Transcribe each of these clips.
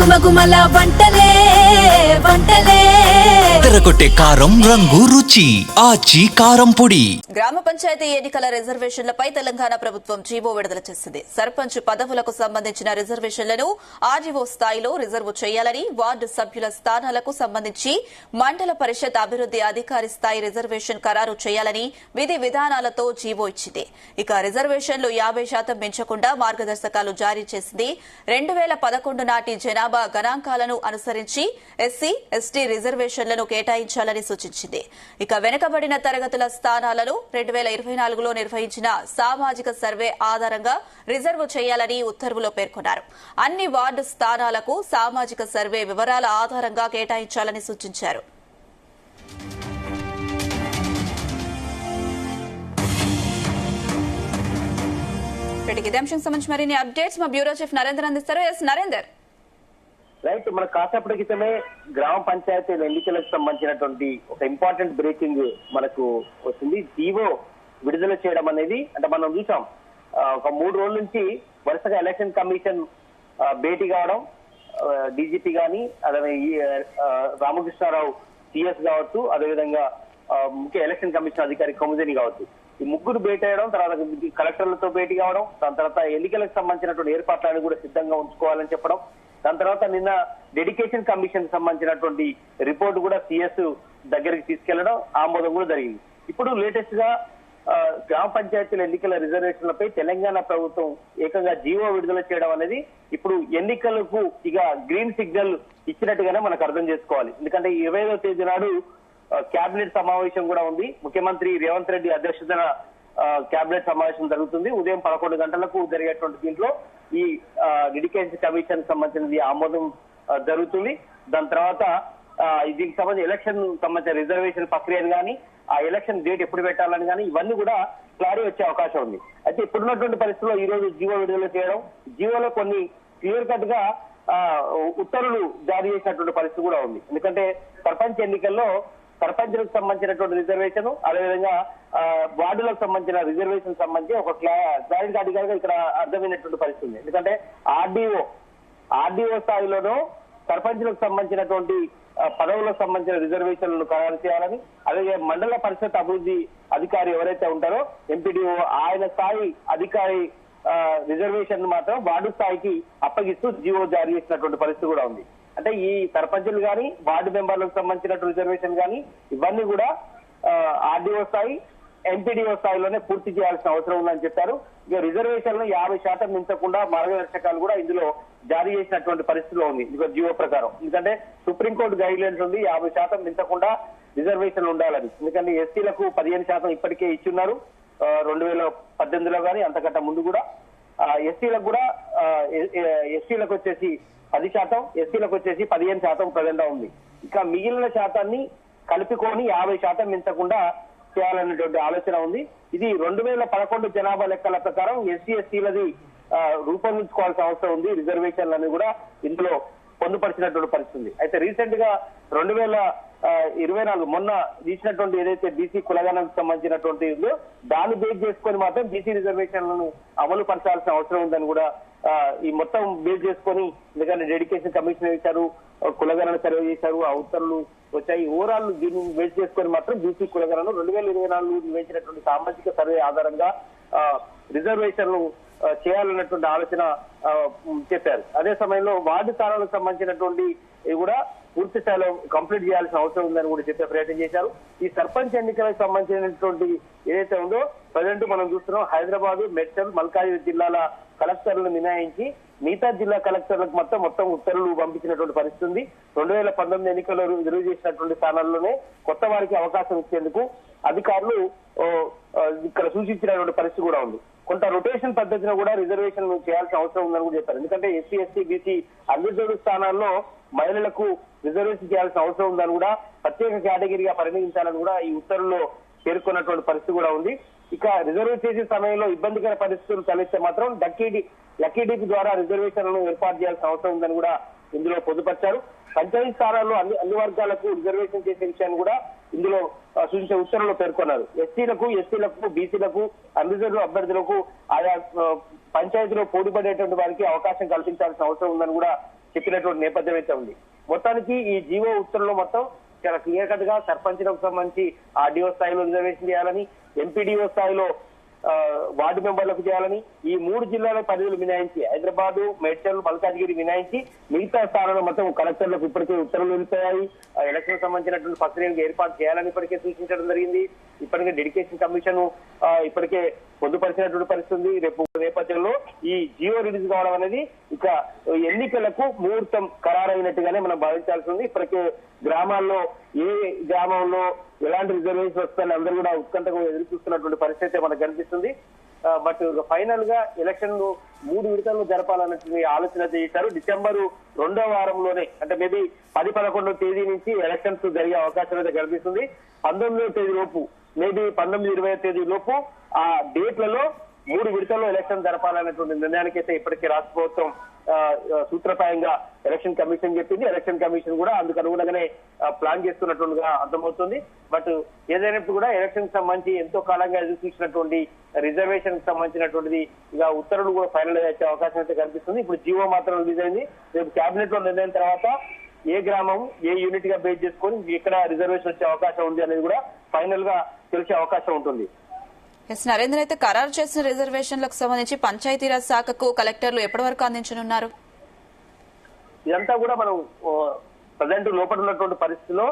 గుమగుమల వంటలే వంటలే తెరకొట్టే కారం రంగు రుచి ఆచి కారం పొడి. గ్రామ పంచాయతీ ఎన్నికల రిజర్వేషన్లపై తెలంగాణ ప్రభుత్వం జీవో విడుదల చేసింది. సర్పంచ్ పదవులకు సంబంధించిన రిజర్వేషన్లను ఆర్డీఓ స్థాయిలో రిజర్వ్ చేయాలని, వార్డు సభ్యుల స్థానాలకు సంబంధించి మండల పరిషత్ అభివృద్ది అధికారి స్థాయి రిజర్వేషన్ ఖరారు చేయాలని విధి విధానాలతో జీవో ఇచ్చింది. ఇక రిజర్వేషన్లు 50% పెంచకుండా మార్గదర్శకాలు జారీ చేసింది. 2011 నాటి జనాభా గణాంకాలను అనుసరించి ఎస్సీ, ఎస్టీ రిజర్వేషన్లను కేటాయించాలని సూచించింది. ఇక వెనుకబడిన తరగతుల స్థానాలను 2024లో నిర్వహించిన సామాజిక సర్వే ఆధారంగా రిజర్వ్ చేయాలని ఉత్తర్వులో పేర్కొన్నారు. అన్ని వార్డు స్థానాలకు సామాజిక సర్వే వివరాల ఆధారంగా కేటాయించాలని సూచించారు. ఇదే అంశం సంబంధించి మరిన్ని అప్డేట్స్ మా బ్యూరో చీఫ్ నరేందర్ అందిస్తారు. ఎస్ నరేందర్. రైట్, మన కాసేపటి క్రితమే గ్రామ పంచాయతీల ఎన్నికలకు సంబంధించినటువంటి ఒక ఇంపార్టెంట్ బ్రేకింగ్ మనకు వచ్చింది. జీవో విడుదల చేయడం అనేది, అంటే మనం చూసాం ఒక 3 రోజుల నుంచి వరుసగా ఎలక్షన్ కమిషన్ భేటీ కావడం, డీజీపీ గాని అదే రామకృష్ణారావు సిఎస్ కావచ్చు, అదేవిధంగా ముఖ్య ఎలక్షన్ కమిషన్ అధికారి కొముదేని కావచ్చు, ఈ ముగ్గురు భేటీ అయ్యడం, తర్వాత కలెక్టర్లతో భేటీ కావడం, దాని తర్వాత ఎన్నికలకు సంబంధించినటువంటి ఏర్పాట్లను కూడా సిద్ధంగా ఉంచుకోవాలని చెప్పడం, దాని తర్వాత నిన్న డెడికేషన్ కమిషన్ సంబంధించినటువంటి రిపోర్ట్ కూడా సిఎస్ దగ్గరికి తీసుకెళ్లడం, ఆమోదం కూడా జరిగింది. ఇప్పుడు లేటెస్ట్ గా గ్రామ పంచాయతీల ఎన్నికల రిజర్వేషన్లపై తెలంగాణ ప్రభుత్వం ఏకంగా జీవో విడుదల చేయడం అనేది ఇప్పుడు ఎన్నికలకు ఇక గ్రీన్ సిగ్నల్ ఇచ్చినట్టుగానే మనకు అర్థం చేసుకోవాలి. ఎందుకంటే 25వ తేదీ నాడు కేబినెట్ సమావేశం కూడా ఉంది. ముఖ్యమంత్రి రేవంత్ రెడ్డి అధ్యక్షతన కేబినెట్ సమావేశం జరుగుతుంది. ఉదయం 11 గంటలకు జరిగేటువంటి దీంట్లో ఈ డెడికేషన్ కమిషన్ సంబంధించిన ఆమోదం జరుగుతుంది. దాని తర్వాత దీనికి సంబంధించి ఎలక్షన్ సంబంధించిన రిజర్వేషన్ ప్రక్రియను కానీ, ఆ ఎలక్షన్ డేట్ ఎప్పుడు పెట్టాలని కానీ ఇవన్నీ కూడా క్లారిటీ వచ్చే అవకాశం ఉంది. అయితే ఇప్పుడున్నటువంటి పరిస్థితుల్లో ఈ రోజు జీవో విడుదల చేయడం, జీవోలో కొన్ని క్లియర్ కట్ గా ఉత్తర్వులు జారీ చేసినటువంటి పరిస్థితి కూడా ఉంది. ఎందుకంటే సర్పంచ్ ఎన్నికల్లో సర్పంచులకు సంబంధించినటువంటి రిజర్వేషన్, అదేవిధంగా వార్డులకు సంబంధించిన రిజర్వేషన్ సంబంధించి ఒక క్లారిటీ అధికారిగా ఇక్కడ అర్థమైనటువంటి పరిస్థితి ఉంది. ఎందుకంటే ఆర్డీఓ స్థాయిలోనూ సర్పంచులకు సంబంధించినటువంటి పదవులకు సంబంధించిన రిజర్వేషన్లను ఖరారు చేయాలని, అలాగే మండల పరిషత్ అభివృద్ధి అధికారి ఎవరైతే ఉంటారో ఎంపీడీఓ, ఆయన స్థాయి అధికారి రిజర్వేషన్ మాత్రం వార్డు స్థాయికి అప్పగిస్తూ జీవో జారీ చేసినటువంటి పరిస్థితి కూడా ఉంది. అంటే ఈ సర్పంచులు కానీ, వార్డు మెంబర్లకు సంబంధించిన రిజర్వేషన్ కానీ ఇవన్నీ కూడా ఆర్డీఓ స్థాయి, ఎంపీడీఓ స్థాయిలోనే పూర్తి చేయాల్సిన అవసరం ఉందని చెప్పారు. ఇక రిజర్వేషన్లు 50% మించకుండా మార్గదర్శకాలు కూడా ఇందులో జారీ చేసినటువంటి పరిస్థితిలో ఉంది ఇక జీవో ప్రకారం. ఎందుకంటే సుప్రీంకోర్టు గైడ్ లైన్స్ ఉంది 50% మించకుండా రిజర్వేషన్లు ఉండాలని. ఎందుకంటే ఎస్సీలకు 15% ఇప్పటికే ఇచ్చున్నారు 2018లో కానీ అంతకంటే ముందు కూడా. ఎస్సీలకు కూడా ఎస్టీలకు వచ్చేసి 10%, ఎస్సీలకు వచ్చేసి 15% ప్రజెంట్ ఉంది. ఇక మిగిలిన శాతాన్ని కలుపుకొని 50% మించకుండా చేయాలనేటువంటి ఆలోచన ఉంది. ఇది 2011 జనాభా లెక్కల ప్రకారం ఎస్సీ ఎస్టీలది రూపొందించుకోవాల్సిన అవసరం ఉంది. రిజర్వేషన్లని కూడా ఇందులో పొందుపరిచినటువంటి పరిస్థితి. అయితే రీసెంట్ గా 2024 మొన్న తీసినటువంటి ఏదైతే బీసీ కులగణకు సంబంధించినటువంటి దాన్ని బేస్ చేసుకొని మాత్రం బీసీ రిజర్వేషన్లను అమలు పరచాల్సిన అవసరం ఉందని కూడా ఈ మొత్తం బేస్ చేసుకొని, ఎందుకంటే డెడికేషన్ కమిషన్ వేశారు, కులగణన సర్వే చేశారు, ఆ ఉత్తర్వులు వచ్చాయి. ఓవరాల్ దీన్ని బేస్ చేసుకొని మాత్రం బీసీ కులగణను 2024 నిర్వహించినటువంటి సామాజిక సర్వే ఆధారంగా రిజర్వేషన్లు చేయాలన్నటువంటి ఆలోచన చెప్పారు. అదే సమయంలో వార్డు స్థానాలకు సంబంధించినటువంటి కూడా పూర్తి స్థాయిలో కంప్లీట్ చేయాల్సిన అవసరం ఉందని కూడా చెప్పే ప్రయత్నం చేశారు. ఈ సర్పంచ్ ఎన్నికలకు సంబంధించినటువంటి ఏదైతే ఉందో ప్రజెంట్ మనం చూస్తున్నాం, హైదరాబాద్, మెడ్చల్, మల్కాజ్గిరి జిల్లాల కలెక్టర్లను మినహాయించి మిగతా జిల్లా కలెక్టర్లకు మొత్తం ఉత్తర్వులు పంపించినటువంటి పరిస్థితి ఉంది. 2019 ఎన్నికల్లో రిజర్వ్ చేసినటువంటి స్థానాల్లోనే కొత్త వారికి అవకాశం ఇచ్చేందుకు అధికారులు ఇక్కడ సూచించినటువంటి పరిస్థితి కూడా ఉంది. కొంత రొటేషన్ పద్ధతిలో కూడా రిజర్వేషన్ చేయాల్సిన అవసరం ఉందని కూడా చెప్పారు. ఎందుకంటే ఎస్సీ, ఎస్టీ, బీసీ అన్ని స్థానాల్లో మహిళలకు రిజర్వేషన్ చేయాల్సిన అవసరం ఉందని కూడా, ప్రత్యేక కేటగిరీగా పరిగణించాలని కూడా ఈ ఉత్తర్వుల్లో పేర్కొన్నటువంటి పరిస్థితి కూడా ఉంది. ఇక రిజర్వ్ చేసే సమయంలో ఇబ్బందికర పరిస్థితులు తలెత్తే మాత్రం లక్కీ ద్వారా రిజర్వేషన్లను ఏర్పాటు చేయాల్సిన అవసరం ఉందని కూడా ఇందులో పొందుపరిచారు. పంచాయతీ స్థానాల్లో అన్ని వర్గాలకు రిజర్వేషన్ చేసే విషయాన్ని కూడా ఇందులో సూచించే ఉత్తర్వుల్లో పేర్కొన్నారు. ఎస్టీలకు, బీసీలకు, అన్రిజర్వ్ అభ్యర్థులకు ఆయా పంచాయతీలో పోటీ పడేటువంటి వారికి అవకాశం కల్పించాల్సిన అవసరం ఉందని కూడా చెప్పినటువంటి నేపథ్యం అయితే ఉంది. మొత్తానికి ఈ జీవో ఉత్తర్వులో మొత్తం చాలా క్లియర్ కట్ గా సర్పంచులకు సంబంధించి ఆర్డీఓ స్థాయిలో రిజర్వేషన్ చేయాలని, ఎంపీడీఓ స్థాయిలో వార్డు మెంబర్లకు చేయాలని, ఈ 3 జిల్లాల పరిధులు మినాయించి హైదరాబాద్, మేడ్చల్, మల్కాజ్గిరి మినాయించి మిగతా స్థానాలు మొత్తం కలెక్టర్లకు ఇప్పటికే ఉత్తర్వులు వెళ్తాయి. ఎలక్షన్ సంబంధించినటువంటి ఫస్ట్ ఏర్పాటు చేయాలని ఇప్పటికే సూచించడం జరిగింది. ఇప్పటికే డెడికేషన్ కమిషన్ ఇప్పటికే పొందుపరిచినటువంటి పరిస్థితి ఉంది. రేపు నేపథ్యంలో ఈ జియో రిలీజ్ కావడం అనేది ఇక ఎన్నికలకు ముహూర్తం ఖరారైనట్టుగానే మనం భావించాల్సి ఉంది. ఇప్పటికే గ్రామాల్లో ఏ గ్రామంలో ఎలాంటి రిజర్వేషన్ వస్తాయని అందరూ కూడా ఉత్కంఠగా ఎదురు చూస్తున్నటువంటి పరిస్థితి మనకు కనిపిస్తుంది. బట్ ఫైనల్ గా ఎలక్షన్ 3 విడతల్లో జరపాలన్నటువంటి ఆలోచన చేశారు. డిసెంబర్ 2వ వారంలోనే, అంటే మేబీ 10-11వ తేదీ నుంచి ఎలక్షన్స్ జరిగే అవకాశం అయితే కనిపిస్తుంది. 19వ తేదీ లోపు, మేబీ 19-20వ తేదీ లోపు ఆ డేట్లలో 3 విడతల్లో ఎలక్షన్ జరపాలన్నటువంటి నిర్ణయానికి అయితే ఇప్పటికే రాష్ట్ర ప్రభుత్వం సూత్రప్రాయంగా ఎలక్షన్ కమిషన్ చెప్పింది. ఎలక్షన్ కమిషన్ కూడా అందుకు అనుగుణంగానే ప్లాన్ చేస్తున్నట్టుగా అర్థమవుతుంది. బట్ ఏదైనప్పుడు కూడా ఎలక్షన్ సంబంధించి ఎంతో కాలంగా ఎదురు చూసినటువంటి రిజర్వేషన్ సంబంధించినటువంటిది ఇక ఉత్తర్వులు కూడా ఫైనల్ అయ్యే అవకాశం అయితే కనిపిస్తుంది. ఇప్పుడు జీవో మాత్రం రిలీజ్ అయింది. రేపు కేబినెట్ లో నిర్ణయం తర్వాత ఏ గ్రామం ఏ యూనిట్ గా బేస్ చేసుకొని ఎక్కడ రిజర్వేషన్ వచ్చే అవకాశం ఉంది అనేది కూడా ఫైనల్ గా తెలిసే అవకాశం ఉంటుంది. ఎస్ నరేంద్ర, అయితే ఖరారు చేసిన రిజర్వేషన్లకు సంబంధించి పంచాయతీరాజ్ శాఖకు కలెక్టర్లు ఎప్పటి వరకు అందించనున్నారు? ఇదంతా కూడా మనం ప్రజెంట్ లోపల ఉన్నటువంటి పరిస్థితిలో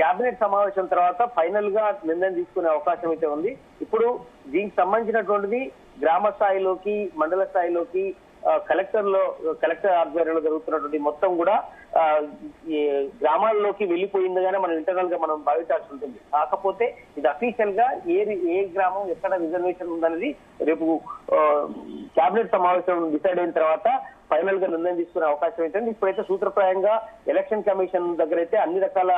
కేబినెట్ సమావేశం తర్వాత ఫైనల్ గా నిర్ణయం తీసుకునే అవకాశం అయితే ఉంది. ఇప్పుడు దీనికి సంబంధించినటువంటిది గ్రామ స్థాయిలోకి, మండల స్థాయిలోకి కలెక్టర్ ఆధ్వర్యంలో జరుగుతున్నటువంటి మొత్తం కూడా గ్రామాల్లోకి వెళ్ళిపోయిందిగానే మనం ఇంటర్నల్ గా మనం భావించాల్సి ఉంటుంది. కాకపోతే ఇది అఫీషియల్ గా ఏ గ్రామం ఎక్కడ రిజర్వేషన్ ఉందనేది రేపు కేబినెట్ సమావేశం డిసైడ్ అయిన తర్వాత ఫైనల్ గా నిర్ణయం తీసుకునే అవకాశం ఏంటంటే ఇప్పుడైతే సూత్రప్రాయంగా ఎలక్షన్ కమిషన్ దగ్గర అయితే అన్ని రకాల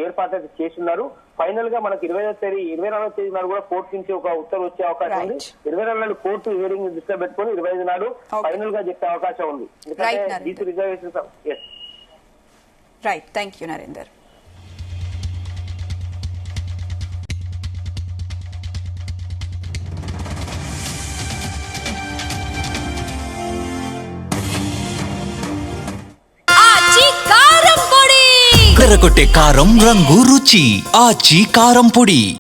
ఏర్పాట్లు చేస్తున్నారు. ఫైనల్ గా మనకు 24వ తేదీ నాడు కూడా కోర్టు నుంచి ఒక ఉత్తర్వు వచ్చే అవకాశం ఉంది. 24 నాడు కోర్టు హియరింగ్ దృష్టిలో పెట్టుకుని 25 నాడు ఫైనల్ గా చెప్పే అవకాశం ఉంది. ఎందుకంటే reservation right. Thank you Narender. కరగొట్టే కారం రంగు రుచి ఆచి కారం పొడి.